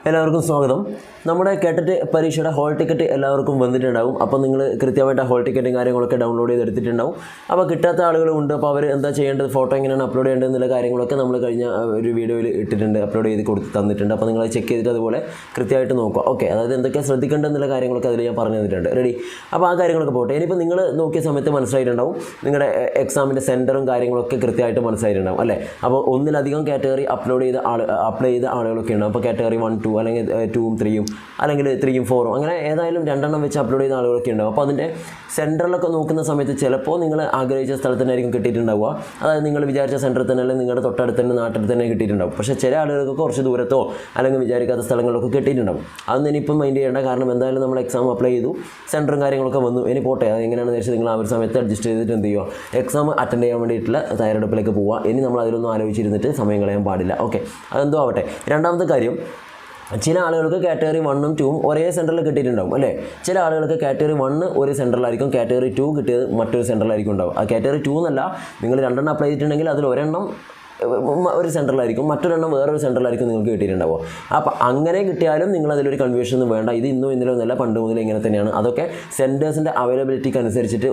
എല്ലാവർക്കും സ്വാഗതം. നമ്മുടെ കേട്ടറ്റ് പരീക്ഷയുടെ ഹോൾ ടിക്കറ്റ് എല്ലാവർക്കും വന്നിട്ടുണ്ടാവും. അപ്പോൾ നിങ്ങൾ കൃത്യമായിട്ട് ഹോൾ ടിക്കറ്റും കാര്യങ്ങളൊക്കെ ഡൗൺലോഡ് ചെയ്തെടുത്തിട്ടുണ്ടാവും. അപ്പോൾ കിട്ടാത്ത ആളുകളുണ്ട്. അപ്പോൾ അവർ എന്താ ചെയ്യേണ്ടത്, ഫോട്ടോ എങ്ങനെയാണ് അപ്ലോഡ് ചെയ്യേണ്ടത് എന്നുള്ള കാര്യങ്ങളൊക്കെ നമ്മൾ കഴിഞ്ഞ ഒരു വീഡിയോയിൽ ഇട്ടിട്ടുണ്ട്, അപ്ലോഡ് ചെയ്ത് തന്നിട്ടുണ്ട്. അപ്പോൾ നിങ്ങൾ ചെക്ക് ചെയ്തിട്ട് അതുപോലെ കൃത്യമായിട്ട് നോക്കുക. ഓക്കെ, അതായത് എന്തൊക്കെ ശ്രദ്ധിക്കേണ്ടതെന്നുള്ള കാര്യങ്ങളൊക്കെ അതിൽ ഞാൻ പറഞ്ഞു തന്നിട്ടുണ്ട്. റെഡി? അപ്പോൾ ആ കാര്യങ്ങളൊക്കെ പോട്ടെ. ഇനിയിപ്പോൾ നിങ്ങൾ നോക്കിയ സമയത്ത് മനസ്സിലായിട്ടുണ്ടാവും, നിങ്ങളുടെ എക്സാമിൻ്റെ സെൻറ്ററും കാര്യങ്ങളൊക്കെ കൃത്യമായിട്ട് മനസ്സിലായിട്ടുണ്ടാവും അല്ലേ? അപ്പോൾ ഒന്നിലധികം കാറ്റഗറി അപ്ലൈ ചെയ്ത ആളുകളൊക്കെ ഉണ്ടാവും. അപ്പോൾ കാറ്റഗറി 1, 2 അല്ലെങ്കിൽ 2ഉം 3ഉം അല്ലെങ്കിൽ 3ഉം 4ഉം അങ്ങനെ ഏതായാലും 2 വെച്ച് അപ്ലോഡ് ചെയ്ത ആളുകളൊക്കെ ഉണ്ടാവും. അപ്പോൾ അതിൻ്റെ സെൻറ്ററിലൊക്കെ നോക്കുന്ന സമയത്ത് ചിലപ്പോൾ നിങ്ങൾ ആഗ്രഹിച്ച സ്ഥലത്ത് തന്നെ ആയിരിക്കും കിട്ടിയിട്ടുണ്ടാവുക. അതായത് നിങ്ങൾ വിചാരിച്ച സെൻറ്ററിൽ തന്നെ അല്ലെങ്കിൽ നിങ്ങളുടെ തൊട്ടടുത്ത് തന്നെ നാട്ടിൽ തന്നെ കിട്ടിയിട്ടുണ്ടാവും. പക്ഷേ ചില ആളുകൾക്ക് കുറച്ച് ദൂരത്തോ അല്ലെങ്കിൽ വിചാരിക്കാത്ത സ്ഥലങ്ങളിലൊക്കെ കിട്ടിയിട്ടുണ്ടാവും. അതൊന്നും ഇനിയിപ്പം മൈൻഡ് ചെയ്യേണ്ട. കാരണം എന്തായാലും നമ്മൾ എക്സാം അപ്ലൈ ചെയ്തു, സെൻറ്ററും കാര്യങ്ങളൊക്കെ വന്നു. ഇനി പോട്ടെ, അത് എങ്ങനെയാണെന്ന് വെച്ചാൽ നിങ്ങൾ ആ ഒരു സമയത്ത് അഡ്ജസ്റ്റ് ചെയ്തിട്ട് എന്ത് ചെയ്യുക, എക്സാം അറ്റൻഡ് ചെയ്യാൻ വേണ്ടിയിട്ടുള്ള തയ്യാറെടുപ്പിലേക്ക് പോവുക. ഇനി നമ്മൾ അതിലൊന്നും ആലോചിച്ചിരുന്നിട്ട് സമയം കളയാൻ പാടില്ല. ഓക്കെ, അതെന്തോ ആവട്ടെ. രണ്ടാമത്തെ കാര്യം, ചില ആളുകൾക്ക് കാറ്റഗറി 1ഉം 2ഉം ഒരേ സെൻറ്ററിൽ കിട്ടിയിട്ടുണ്ടാവും അല്ലേ? ചില ആളുകൾക്ക് കാറ്റഗറി 1 ഒരു സെൻറ്ററിലായിരിക്കും, കാറ്റഗറി 2 കിട്ടിയത് മറ്റൊരു സെൻറ്ററിലായിരിക്കും ഉണ്ടാവും. ആ കാറ്റഗറി 2 എന്നല്ല, നിങ്ങൾ 2 അപ്ലൈ ചെയ്തിട്ടുണ്ടെങ്കിൽ അതിൽ ഒരെണ്ണം ഒരു സെൻറ്ററിലായിരിക്കും, മറ്റൊരെണ്ണം വേറൊരു സെൻറ്ററിലായിരിക്കും നിങ്ങൾക്ക് കിട്ടിയിട്ടുണ്ടാവുക. അപ്പോൾ അങ്ങനെ കിട്ടിയാലും നിങ്ങൾ അതിലൊരു കൺഫ്യൂഷൻ ഒന്നും വേണ്ട. ഇത് ഇന്നും ഇന്നലെ ഒന്നല്ല, പണ്ട് മുതൽ ഇങ്ങനെ തന്നെയാണ്. അതൊക്കെ സെൻറ്റേഴ്സിൻ്റെ അവൈലബിലിറ്റിക്ക് അനുസരിച്ചിട്ട്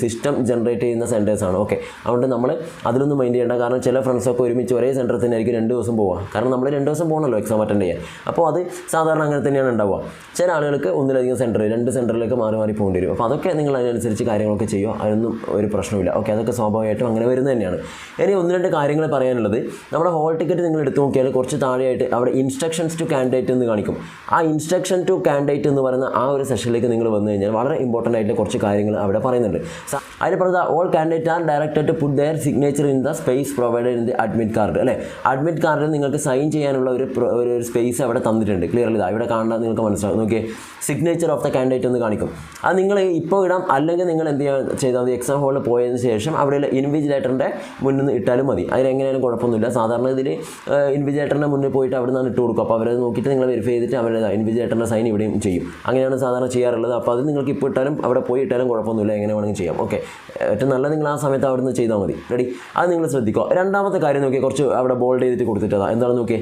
സിസ്റ്റം ജനറേറ്റ് ചെയ്യുന്ന സെൻറ്റേഴ്സാണ്. ഓക്കെ, അതുകൊണ്ട് നമ്മൾ അതിലൊന്നും മൈൻഡ് ചെയ്യേണ്ട. കാരണം ചില ഫ്രണ്ട്സൊക്കെ ഒരുമിച്ച് ഒരേ സെൻറ്ററിൽ തന്നെ ആയിരിക്കും 2 ദിവസം പോവുക. കാരണം നമ്മൾ 2 ദിവസം പോകണമല്ലോ എക്സാം അറ്റൻഡ് ചെയ്യാൻ. അപ്പോൾ അത് സാധാരണ അങ്ങനെ തന്നെയാണ് ഉണ്ടാവുക. ചില ആളുകൾക്ക് ഒന്നിലധികം സെൻറ്റർ, 2 സെൻറ്ററിലേക്ക് മാറി മാറി പോകേണ്ടി വരും. അപ്പോൾ അതൊക്കെ നിങ്ങൾ അതിനനുസരിച്ച് കാര്യങ്ങളൊക്കെ ചെയ്യുക, അതൊന്നും ഒരു പ്രശ്നമില്ല. ഓക്കെ, അതൊക്കെ സ്വാഭാവികമായിട്ടും അങ്ങനെ വരുന്നത് തന്നെയാണ്. ഇനി 1-2 കാര്യങ്ങൾ പറയാനുള്ളത്, നമ്മുടെ ഹോൾ ടിക്കറ്റ് നിങ്ങൾ എടുത്തു നോക്കിയാൽ കുറച്ച് താഴെയായിട്ട് അവിടെ ഇൻസ്ട്രക്ഷൻസ് ടു കാൻഡിഡേറ്റ് എന്ന് കാണിക്കും. ആ ഇൻസ്ട്രക്ഷൻ ടു കാൻഡിഡേറ്റ് എന്ന് പറയുന്ന ആ ഒരു സെഷനിലേക്ക് നിങ്ങൾ വന്നു കഴിഞ്ഞാൽ വളരെ ഇമ്പോർട്ടൻ്റ് ആയിട്ട് കുറച്ച് കാര്യങ്ങൾ അവിടെ പറയുന്നുണ്ട്. അതിൽ പറഞ്ഞത് all candidate are directed to put their signature in the space provided in the admit card അല്ലേ? അഡ്മിറ്റ് കാർഡിൽ നിങ്ങൾക്ക് സൈൻ ചെയ്യാനുള്ള ഒരു സ്പേസ് അവിടെ തന്നിട്ടുണ്ട്. ക്ലിയർലി ഇതാ ഇവിടെ കാണാൻ നിങ്ങൾക്ക് മനസ്സിലാവും. നോക്കിയേ, സിഗ്നേച്ചർ ഓഫ് ദ കാൻഡിഡേറ്റ് എന്ന് കാണിക്കും. അത് നിങ്ങൾ ഇപ്പോൾ ഇടാം, അല്ലെങ്കിൽ നിങ്ങൾ എന്ത് ചെയ്താൽ മതി, എക്സാം ഹോളിൽ പോയതിന് ശേഷം അവിടെ ഇൻവിജിലേറ്ററിൻ്റെ മുന്നിൽ നിന്ന് ഇട്ടാലും മതി. അതിനെങ്ങനെയാലും കുഴപ്പമൊന്നുമില്ല. സാധാരണ ഇതിൽ ഇൻവിജിലേറ്ററിൻ്റെ മുന്നിൽ പോയിട്ട് അവിടെ നിന്നാണ് ഇട്ട് കൊടുക്കും. അപ്പോൾ അവരത് നോക്കിയിട്ട് നിങ്ങൾ വെരിഫൈ ചെയ്തിട്ട് അവരുടെ ഇൻവിജിലേറ്ററിൻ്റെ സൈൻ ഇവിടെയും ചെയ്യും. അങ്ങനെയാണ് സാധാരണ ചെയ്യാറുള്ളത്. അപ്പോൾ അത് നിങ്ങൾക്ക് ഇപ്പോൾ ഇട്ടാലും അവിടെ പോയി ഇട്ടാലും കുഴപ്പമൊന്നുമില്ല, എങ്ങനെ വേണമെങ്കിൽ ചെയ്യാം. ഓക്കെ, ഏറ്റവും നല്ല നിങ്ങൾ ആ സമയത്ത് അവിടെ നിന്ന് ചെയ്താൽ മതി. റെഡി? അത് നിങ്ങൾ ശ്രദ്ധിക്കുക. രണ്ടാമത്തെ കാര്യം നോക്കിയാൽ കുറച്ച് അവിടെ ബോൾഡ് ചെയ്തിട്ട് കൊടുത്തിട്ടതാണ്. എന്താണെന്ന് നോക്കിയേ,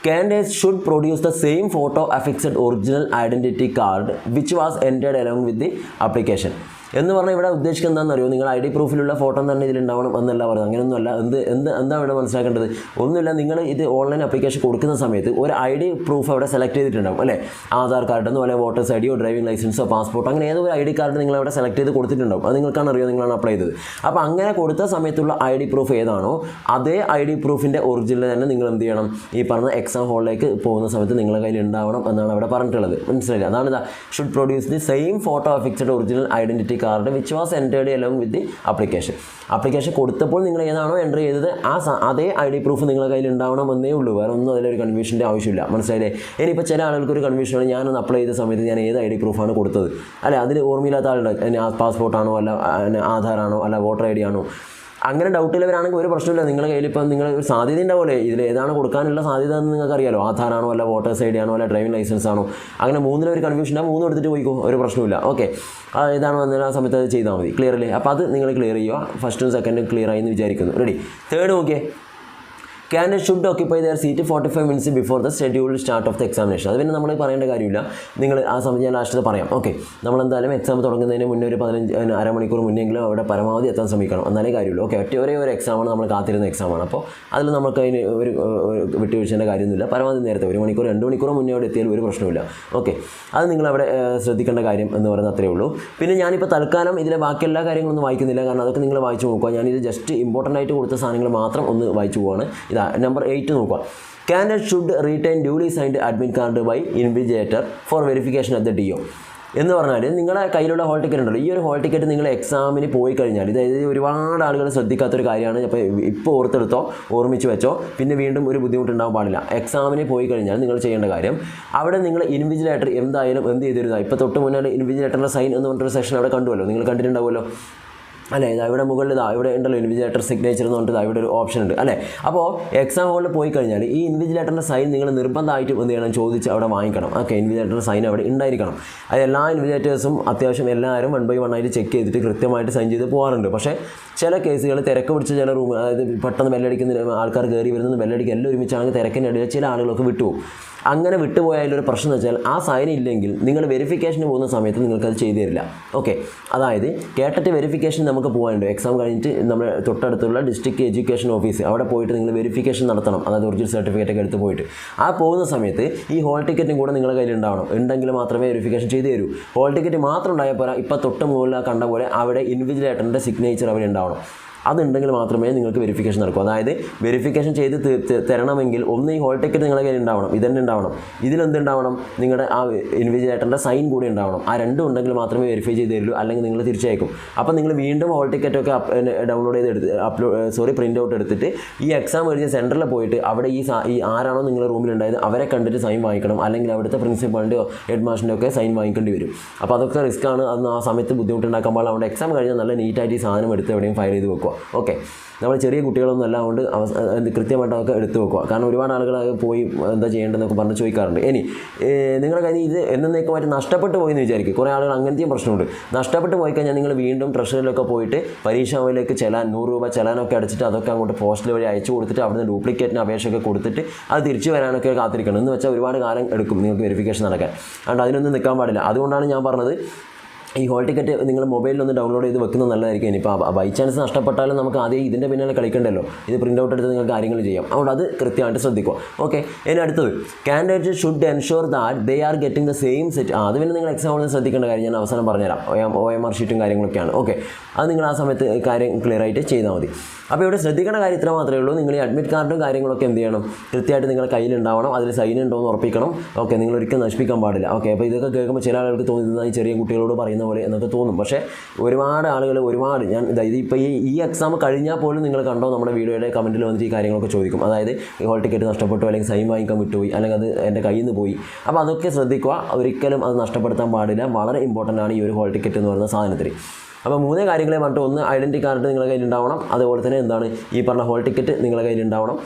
candidates should produce the same photo affixed original identity card which was entered along with the application. എന്ന് പറഞ്ഞാൽ ഇവിടെ ഉദ്ദേശിക്കുന്നത് എന്താണെന്നറിയോ, നിങ്ങൾ ID പ്രൂഫിലുള്ള ഫോട്ടോ തന്നെ ഇതിലുണ്ടാവണം എന്നല്ല പറയുന്നത്. അങ്ങനെയൊന്നുമല്ല. എന്താ ഇവിടെ മനസ്സിലാക്കേണ്ടത്? ഒന്നുമില്ല, നിങ്ങൾ ഇത് ഓൺലൈൻ ആപ്ലിക്കേഷൻ കൊടുക്കുന്ന സമയത്ത് ഒരു ID പ്രൂഫ് അവിടെ സെലക്ട് ചെയ്തിട്ടുണ്ടാവും അല്ലേ? ആധാർ കാർഡെന്നോ അല്ലെങ്കിൽ വോട്ടേഴ്സ് ഐഡിയോ ഡ്രൈവിംഗ് ലൈസൻസോ പാസ്പോർട്ടോ അങ്ങനെ ഏതോ ഒരു ID കാർഡ് നിങ്ങൾ അവിടെ സെലക്ട് ചെയ്ത് കൊടുത്തിട്ടുണ്ടാവും. അത് നിങ്ങൾക്കാണ് അറിയോ, നിങ്ങളാണ് അപ്ലൈ ചെയ്തത്. അപ്പോൾ അങ്ങനെ കൊടുത്ത സമയത്തുള്ള ID പ്രൂഫ് ഏതാണോ അതേ ID പ്രൂഫിൻ്റെ ഒറിജിനൽ തന്നെ നിങ്ങൾ എന്ത് ചെയ്യണം, ഈ പറഞ്ഞ എക്സാം ഹോളിലേക്ക് പോകുന്ന സമയത്ത് നിങ്ങളുടെ കയ്യിൽ ഉണ്ടാവണം എന്നാണ് അവിടെ പറഞ്ഞിട്ടുള്ളത്. മനസ്സിലായില്ല? അതാണ് ഇതാ, should produce the same photo affixed original identity card which was entered along with the application കൊടുത്തപ്പോൾ നിങ്ങൾ ഏതാണോ എൻ്റർ ചെയ്തത് അതേ ID പ്രൂഫ് നിങ്ങളുടെ കയ്യിൽ ഉണ്ടാവണം എന്നേ ഉള്ളൂ. വേറെ ഒന്നും അതിലൊരു കൺഫ്യൂഷൻ്റെ ആവശ്യമില്ല. മനസ്സിലായില്ലേ? ഇനിയിപ്പോൾ ചില ആളുകൾക്ക് ഒരു കൺഫ്യൂഷനാണ്, ഞാനൊന്ന് അപ്ലൈ ചെയ്ത സമയത്ത് ഞാൻ ഏത് ID പ്രൂഫാണ് കൊടുത്തത് അല്ലെ, അതിൽ ഓർമ്മയില്ലാത്ത ആളുണ്ട്, പാസ്പോർട്ടാണോ അല്ല ആധാറാണോ അല്ല വോട്ടർ ID ആണോ, അങ്ങനെ ഡൗട്ടിലവരാണെങ്കിൽ ഒരു പ്രശ്നമില്ല. നിങ്ങളുടെ കയ്യിൽ ഇപ്പം നിങ്ങൾ ഒരു സാധ്യത ഉണ്ടാവില്ലേ, ഇതിൽ ഏതാണ് കൊടുക്കാനുള്ള സാധ്യത എന്ന് നിങ്ങൾക്ക് അറിയാലോ. ആധാറാണോ അല്ല വോട്ടേഴ്സ് ID ആണോ അല്ല ഡ്രൈവിംഗ് ലൈസൻസ് ആണോ, അങ്ങനെ 3 കൺഫ്യൂഷൻ ആണ്. 3 എടുത്തിട്ട് പോയിക്കോ, ഒരു പ്രശ്നമില്ല. ഓക്കെ, ഏതാണോ വന്നാൽ ആ സമയത്ത് അത് ചെയ്താൽ മതി. ക്ലിയർ അല്ലേ? അപ്പോൾ അത് നിങ്ങൾ ക്ലിയർ ചെയ്യുക. ഫസ്റ്റും സെക്കൻഡും ക്ലിയർ ആയി എന്ന് വിചാരിക്കുന്നു. റെഡി? തേർഡ് നോക്കിയേ, candidate should occupy their seat 45 minutes before the scheduled start of the examination. അത് പിന്നെ നമ്മൾ പറയേണ്ട കാര്യമില്ല, നിങ്ങൾ ആ സമയത്ത് ഞാൻ ലാസ്റ്റ് പറയാം. ഓക്കെ, നമ്മളെന്തായാലും എക്സാം തുടങ്ങുന്നതിന് മുന്നേ ഒരു 15 അരമണിക്കൂർ മുന്നെങ്കിലും അവിടെ പരമാവധി എത്താൻ ശ്രമിക്കണം, എന്നാലേ കാര്യമുള്ളൂ. ഓക്കെ, ഒരേ ഒരു എക്സാമാണ്, നമ്മൾ കാത്തിരുന്ന എക്സാമാണ്. അപ്പോൾ അതിൽ നമുക്ക് അതിന് ഒരു വിട്ടുവീഴ്ചേണ്ട കാര്യമൊന്നുമില്ല. പരമാവധി നേരത്തെ 1 മണിക്കൂർ 2 മണിക്കൂർ മുന്നേ അവിടെ എത്തിയാലും ഒരു പ്രശ്നമില്ല. ഓക്കെ, അത് നിങ്ങളവിടെ ശ്രദ്ധിക്കേണ്ട കാര്യം എന്ന് പറയുന്നത് അത്രയേ ഉള്ളൂ. പിന്നെ ഞാനിപ്പോൾ തൽക്കാലം ഇതിലെ ബാക്കി എല്ലാ കാര്യങ്ങളൊന്നും വായിക്കുന്നില്ല, കാരണം അതൊക്കെ നിങ്ങൾ വായിച്ചു നോക്കുക. ഞാനിത് ജസ്റ്റ് ഇമ്പോർട്ടൻ്റ് ആയിട്ട് കൊടുത്ത സാധനങ്ങൾ മാത്രം ഒന്ന് വായിച്ചു പോവാണ്. നമ്പർ 8 നോക്കുക. Candidate should retain duly signed admit card by invigilator for verification at the DO. എന്ന് പറഞ്ഞാൽ നിങ്ങളുടെ കയ്യിലുള്ള ഹോൾ ടിക്കറ്റ് ഉണ്ടല്ലോ, ഈ ഒരു ഹോൾ ടിക്കറ്റ് നിങ്ങൾ എക്സാമിന് പോയി കഴിഞ്ഞാൽ, ഇതായത് ഒരുപാട് ആളുകൾ ശ്രദ്ധിക്കാത്തൊരു കാര്യമാണ്. അപ്പോൾ ഇപ്പോൾ ഓർത്തെടുത്തോ, ഓർമ്മിച്ച് വെച്ചോ, പിന്നെ വീണ്ടും ഒരു ബുദ്ധിമുട്ടുണ്ടാകാൻ പാടില്ല. എക്സാമിന് പോയി കഴിഞ്ഞാൽ നിങ്ങൾ ചെയ്യേണ്ട കാര്യം, അവിടെ നിങ്ങൾ ഇൻവിജിലേറ്റർ എന്തായാലും എന്ത് ചെയ്തിരുന്നോ, ഇപ്പോൾ തൊട്ട് മുന്നേ ഇൻവിജിലേറ്ററിൻ്റെ സൈൻ എന്ന് പറഞ്ഞൊരു സെഷൻ അവിടെ കണ്ടുവല്ലോ, നിങ്ങൾ കണ്ടിട്ടുണ്ടാവുമല്ലോ. അല്ലേ? ഇവിടെ മുകളിൽ ഇവിടെ ഉണ്ടല്ലോ ഇൻവിജിലേറ്റർ സിഗ്നേച്ചർ എന്ന് പറഞ്ഞിട്ട് ഇവിടെ ഒരു ഓപ്ഷൻ ഉണ്ട് അല്ലേ? അപ്പോൾ എക്സാം ഹോളിൽ പോയി കഴിഞ്ഞാൽ ഈ ഇൻവിജിലേറ്ററിൻ്റെ സൈൻ നിങ്ങൾ നിർബന്ധമായിട്ടും എന്ത് ചെയ്യണം, ചോദിച്ച് അവിടെ വാങ്ങിക്കണം. ഓക്കെ, ഇൻവിജിലേറ്ററിൻ്റെ സൈൻ അവിടെ ഉണ്ടായിരിക്കണം. അത് എല്ലാ ഇൻവിജിലേറ്റേഴ്സും അത്യാവശ്യം എല്ലാവരും 1 by 1 ആയിട്ട് ചെക്ക് ചെയ്തിട്ട് കൃത്യമായിട്ട് സൈൻ ചെയ്ത് പോകാറുണ്ട്. പക്ഷേ ചില കേസുകൾ തിരക്ക് പിടിച്ച ചില റൂം, അതായത് പെട്ടെന്ന് ബെല്ലടിക്കുന്ന ആൾക്കാർ കയറി വരുന്നത് ബെല്ലടിക്കുക എല്ലാം ഒരുമിച്ചാണെങ്കിൽ തിരക്കിനിടയിൽ ചില ആളുകളൊക്കെ വിട്ടുപോകും. അങ്ങനെ വിട്ടുപോയാലൊരു പ്രശ്നം എന്ന് വെച്ചാൽ ആ സൈൻ ഇല്ലെങ്കിൽ നിങ്ങൾ വെരിഫിക്കേഷന് പോകുന്ന സമയത്ത് നിങ്ങൾക്കത് ചെയ്തു തരില്ല. ഓക്കെ, അതായത് കേട്ടിട്ട് വെരിഫിക്കേഷൻ നമുക്ക് പോകാനുണ്ട്. എക്സാം കഴിഞ്ഞിട്ട് നമ്മൾ തൊട്ടടുത്തുള്ള ഡിസ്ട്രിക്ട് എഡ്യൂക്കേഷൻ ഓഫീസ് അവിടെ പോയിട്ട് നിങ്ങൾ വെരിഫിക്കേഷൻ നടത്തണം. അതായത് ഒറിജിനൽ സർട്ടിഫിക്കറ്റ് ഒക്കെ എടുത്ത് പോയിട്ട് ആ പോകുന്ന സമയത്ത് ഈ ഹോൾ ടിക്കറ്റും കൂടെ നിങ്ങളുടെ കയ്യിൽ ഉണ്ടാവണം. ഉണ്ടെങ്കിൽ മാത്രമേ വെരിഫിക്കേഷൻ ചെയ്തു തരൂ. ഹോൾ ടിക്കറ്റ് മാത്രം ഉണ്ടായാൽ പോരാ, ഇപ്പോൾ തൊട്ട് മുകളിൽ കണ്ട പോലെ അവിടെ ഇൻവിജിലേറ്ററിൻ്റെ സിഗ്നേച്ചർ അവിടെ ഉണ്ടാവണം. അതുണ്ടെങ്കിൽ മാത്രമേ നിങ്ങൾക്ക് വെരിഫിക്കേഷൻ നടക്കൂ. അതായത് വെരിഫിക്കേഷൻ ചെയ്ത് തരണമെങ്കിൽ ഒന്ന് ഈ ഹോൾ ടിക്കറ്റ് നിങ്ങളുടെ കയ്യിൽ ഉണ്ടാവണം, ഇതന്നെ ഉണ്ടാവണം. ഇതിലെന്തുണ്ടാവണം, നിങ്ങളുടെ ആ ഇൻവിജിലേറ്ററിൻ്റെ സൈൻ കൂടി ഉണ്ടാവണം. ആ രണ്ടും ഉണ്ടെങ്കിൽ മാത്രമേ വെരിഫൈ ചെയ്ത് തരുള്ളൂ, അല്ലെങ്കിൽ നിങ്ങൾ തിരിച്ചയക്കും. അപ്പോൾ നിങ്ങൾ വീണ്ടും ഹോൾ ടിക്കറ്റൊക്കെ ഡൗൺലോഡ് ചെയ്ത് പ്രിൻ്റ് ഔട്ട് എടുത്തിട്ട് ഈ എക്സാം എഴുതിയ സെൻറ്ററിൽ പോയിട്ട് അവിടെ ഈ ആരാണോ നിങ്ങളുടെ റൂമിലുണ്ടായത് അവരെ കണ്ടിട്ട് സൈൻ വാങ്ങിക്കണം, അല്ലെങ്കിൽ അവിടുത്തെ പ്രിൻസിപ്പളിൻ്റെയോ ഹെഡ് മാസ്റ്ററിൻ്റെയോ ഒക്കെ സൈൻ വാങ്ങിക്കേണ്ടി വരും. അപ്പോൾ അതൊക്കെ റിസ്ക്കാണ്. അന്ന് ആ സമയത്ത് ബുദ്ധിമുട്ടുണ്ടാക്കാൻ പാടില്ല. അവിടെ എക്സാം കഴിഞ്ഞാൽ നല്ല നീറ്റായിട്ട് ഈ സാധനം എടുത്ത് എവിടെയും ഫയൽ ചെയ്ത് വെക്കുക. ഓക്കെ, നമ്മൾ ചെറിയ കുട്ടികളൊന്നും അല്ല, അതുകൊണ്ട് കൃത്യമായിട്ടൊക്കെ എടുത്തു വെക്കുക. കാരണം ഒരുപാട് ആളുകൾ പോയി എന്താ ചെയ്യേണ്ടതെന്നൊക്കെ പറഞ്ഞ് ചോദിക്കാറുണ്ട്. ഇനി നിങ്ങളുടെ കയ്യിൽ ഇത് എന്നേക്കുമായിട്ട് നഷ്ടപ്പെട്ടു പോയി എന്ന് വിചാരിക്കും. കുറേ ആളുകൾ അങ്ങനത്തെയും പ്രശ്നമുണ്ട്. നഷ്ടപ്പെട്ടു പോയി കഴിഞ്ഞാൽ നിങ്ങൾ വീണ്ടും ട്രഷറിയിലൊക്കെ പോയിട്ട് പരീക്ഷ ഹാളിലേക്ക് ചെല്ലാൻ 100 രൂപ ചെല്ലാനൊക്കെ അടിച്ചിട്ട് അതൊക്കെ അങ്ങോട്ട് പോസ്റ്റിൽ വഴി അയച്ചു കൊടുത്തിട്ട് അവിടുന്ന് ഡ്യൂപ്ലിക്കേറ്റിന് അപേക്ഷയൊക്കെ കൊടുത്തിട്ട് അത് തിരിച്ചു വരാനൊക്കെ കാത്തിരിക്കണം. എന്ന് വെച്ചാൽ ഒരുപാട് കാലം എടുക്കും നിങ്ങൾക്ക് വെരിഫിക്കേഷൻ നടക്കാൻ. അതുകൊണ്ട് അതിനൊന്നും നിൽക്കാൻ പാടില്ല. അതുകൊണ്ടാണ് ഞാൻ പറഞ്ഞത് ഈ ഹോൾ ടിക്കറ്റ് നിങ്ങൾ മൊബൈലിലൊന്ന് ഡൗൺലോഡ് ചെയ്ത് വെക്കുന്നത് നല്ലതായിരിക്കും. ഇനിയിപ്പോൾ ബൈ ചാൻസ് നഷ്ടപ്പെട്ടാലും നമുക്ക് ആദ്യം ഇതിൻ്റെ പിന്നാലെ കളിക്കണ്ടല്ലോ. ഇത് പ്രിൻ്റ് ഔട്ട് എടുത്ത് നിങ്ങൾക്ക് കാര്യങ്ങൾ ചെയ്യാം. അതുകൊണ്ട് അത് കൃത്യമായിട്ട് ശ്രദ്ധിക്കുക. ഓക്കെ, ഇനി അടുത്തത് candidate should ensure that they are getting the same set. അത് പിന്നെ നിങ്ങൾ എക്സാമിന് ശ്രദ്ധിക്കേണ്ട കാര്യം ഞാൻ അവസാനം പറഞ്ഞുതരാം. OMR ഷീറ്റും കാര്യങ്ങളൊക്കെയാണ്. ഓക്കെ, അത് നിങ്ങൾ ആ സമയത്ത് കാര്യം ക്ലിയർ ആയിട്ട് ചെയ്താൽ മതി. അപ്പോൾ ഇവിടെ ശ്രദ്ധിക്കേണ്ട കാര്യം ഇത്ര മാത്രമേ ഉള്ളൂ. നിങ്ങൾ ഈ അഡ്മിറ്റ് കാർഡും കാര്യങ്ങളൊക്കെ എന്ത് ചെയ്യണം, കൃത്യമായിട്ട് നിങ്ങളുടെ കയ്യിലുണ്ടാവണം. അതിൽ സൈൻ ഉണ്ടോ എന്ന് ഉറപ്പിക്കണം. ഓക്കെ, നിങ്ങൾ ഒരിക്കലും നശിപ്പിക്കാൻ പാടില്ല. ഓക്കെ, അപ്പോൾ ഇതൊക്കെ കേൾക്കുമ്പോൾ ചില ആളുകൾക്ക് തോന്നുന്നത് ഈ ചെറിയ കുട്ടികളോട് പറയുന്ന പോലെ എന്നൊക്കെ തോന്നും. പക്ഷേ ഒരുപാട് ആളുകൾ ഞാൻ ഇതിപ്പോൾ ഈ എക്സാം കഴിഞ്ഞാൽ പോലും നിങ്ങൾ കണ്ടോ നമ്മുടെ വീഡിയോയുടെ കമൻറ്റിൽ വന്നിട്ട് ഈ കാര്യങ്ങളൊക്കെ ചോദിക്കും. അതായത് ഈ ഹോൾ ടിക്കറ്റ് നഷ്ടപ്പെട്ടു, അല്ലെങ്കിൽ സൈൻ വാങ്ങിക്കാൻ വിട്ടുപോയി, അല്ലെങ്കിൽ അത് എൻ്റെ കയ്യിൽ നിന്ന് പോയി. അപ്പോൾ അതൊക്കെ ശ്രദ്ധിക്കുക. ഒരിക്കലും അത് നഷ്ടപ്പെടുത്താൻ പാടില്ല. വളരെ ഇമ്പോർട്ടൻ്റ് ആണ് ഈ ഒരു ഹോൾ ടിക്കറ്റ് എന്ന് പറയുന്ന സാധനത്തിന്. അപ്പോൾ 3 കാര്യങ്ങളെ പറഞ്ഞിട്ട്, ഒന്ന് ഐഡൻറ്റി കാർഡ് നിങ്ങളുടെ കയ്യിൽ ഉണ്ടാവണം. അതുപോലെ തന്നെ എന്താണ് ഈ പറഞ്ഞ ഹോൾ ടിക്കറ്റ് നിങ്ങളുടെ കയ്യിൽ ഉണ്ടാവണം.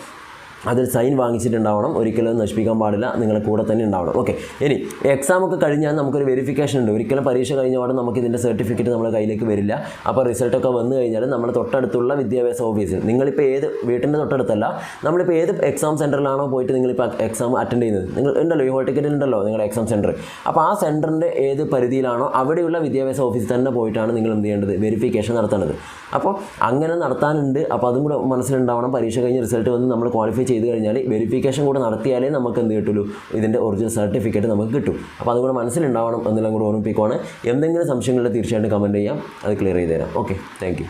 അതിൽ സൈൻ വാങ്ങിച്ചിട്ടുണ്ടാവണം. ഒരിക്കലും നശിപ്പിക്കാൻ പാടില്ല. നിങ്ങളുടെ കൂടെ തന്നെ ഉണ്ടാവണം. ഓക്കെ, ഇനി എക്സാമൊക്കെ കഴിഞ്ഞാൽ നമുക്കൊരു വെരിഫിക്കേഷൻ ഉണ്ട്. ഒരിക്കലും പരീക്ഷ കഴിഞ്ഞ പാടെ നമുക്ക് ഇതിൻ്റെ സർട്ടിഫിക്കറ്റ് നമ്മുടെ കയ്യിലേക്ക് വരില്ല. അപ്പോൾ റിസൾട്ടൊക്കെ വന്നു കഴിഞ്ഞാൽ നമ്മുടെ തൊട്ടടുത്തുള്ള വിദ്യാഭ്യാസ ഓഫീസിൽ, നിങ്ങളിപ്പോൾ ഏത് വീട്ടിൻ്റെ തൊട്ടടുത്തല്ല, നമ്മളിപ്പോൾ ഏത് എക്സാം സെൻറ്ററിലാണോ പോയിട്ട് നിങ്ങളിപ്പോൾ എക്സാം അറ്റൻഡ് ചെയ്യുന്നത്, നിങ്ങൾ ഉണ്ടല്ലോ ഈ ഹോൾ ടിക്കറ്റ് ഉണ്ടല്ലോ നിങ്ങളുടെ എക്സാം സെൻറ്റർ. അപ്പോൾ ആ സെൻറ്ററിൻ്റെ ഏത് പരിധിയിലാണോ അവിടെയുള്ള വിദ്യാഭ്യാസ ഓഫീസിൽ തന്നെ പോയിട്ടാണ് നിങ്ങൾ എന്ത് ചെയ്യേണ്ടത്, വെരിഫിക്കേഷൻ നടത്തേണ്ടത്. അപ്പോൾ അങ്ങനെ നടത്താനുണ്ട്. അപ്പോൾ അതും കൂടെ മനസ്സിലുണ്ടാവണം. പരീക്ഷ കഴിഞ്ഞ് റിസൾട്ട് വന്ന് നമ്മൾ ക്വാളിഫൈ ചെയ്ത് കഴിഞ്ഞാൽ വെരിഫിക്കേഷൻ കൂടെ നടത്തിയാലേ നമുക്ക് എന്ത് കിട്ടുള്ളൂ, ഇതിൻ്റെ ഒറിജിനൽ സർട്ടിഫിക്കറ്റ് നമുക്ക് കിട്ടും. അപ്പോൾ അതുകൂടെ മനസ്സിലുണ്ടാവണം എന്നെല്ലാം കൂടെ ഓർമ്മിപ്പിക്കുവാണ്. എന്തെങ്കിലും സംശയങ്ങളുണ്ടെങ്കിൽ തീർച്ചയായിട്ടും കമൻറ്റ് ചെയ്യാം, അത് ക്ലിയർ ചെയ്ത് തരാം. Okay, thank you.